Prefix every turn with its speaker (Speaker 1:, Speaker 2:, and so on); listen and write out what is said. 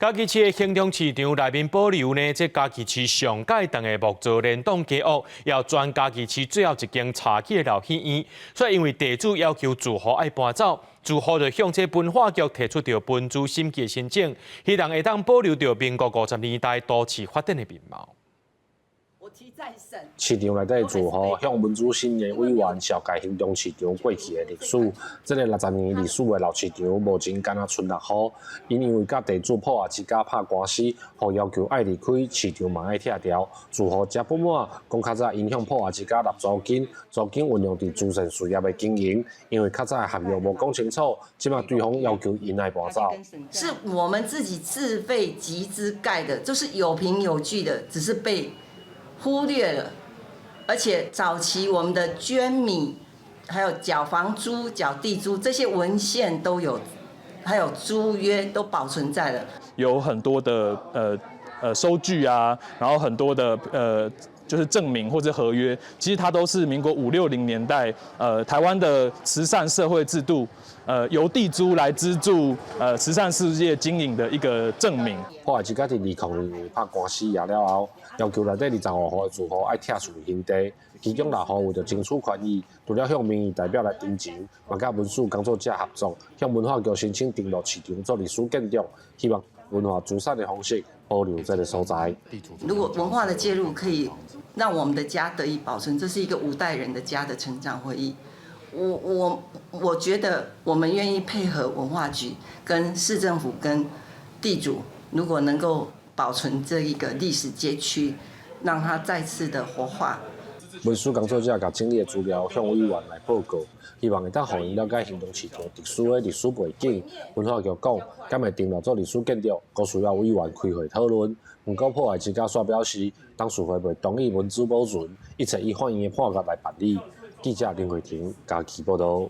Speaker 1: 嘉义市的行政市场内面保留呢，这嘉义市上届长的木造联动家屋，要转嘉义市最后一间茶记的老戏院，所以因为地主要求住户爱搬走，住户就向这文化局提出着分租审计申请，希望会当保留着民国50年代都市发展的面貌。
Speaker 2: 市场内底住户向民主新的委员小解行动市场过去的历史。这个60年历史的老市场，目前敢若剩6户，因为甲地主破坏之家拍官司，互要求爱离开，市场嘛爱拆掉。住户则不满，讲较早影响破坏之家纳租金，租金运用伫主城事业的经营，因为较早的合约无讲清楚，即马对方要求因爱搬走。
Speaker 3: 是我们自己自费集资盖的，就是有凭有据的，只是被 忽略了，而且早期我们的捐米，还有缴房租、缴地租这些文献都有，还有租约都保存在了。
Speaker 4: 有很多的收据啊，然后很多的就是证明或者合约，其实它都是民国50、60年代台湾的慈善社会制度，由地租来资助慈善事业经营的一个证明。
Speaker 2: 破坏之家伫2002年拍官司赢了后，要求内底25户的住户爱拆除现地，其中6户为着争取权益，除了向民意代表来征求，嘛甲文史工作者合作，向文化局申请登录市场做历史建筑，希望文化资产的方式保留这个所在。
Speaker 3: 如果文化的介入可以让我们的家得以保存，这是一个5代人的家的成长回忆。我觉得我们愿意配合文化局、跟市政府、跟地主，如果能够保存这一个历史街区，让它再次的活化。
Speaker 2: 文史工作者甲整理的资料向委员来报告，希望会当互因了解行动市场特殊的历史背景。文化局讲，敢会登录做历史建筑，佫需要委员开会讨论。不过破坏之家煞表示，董事会未同意文资保存，一切以法院的判决来办理。记者林慧婷，嘉义报道。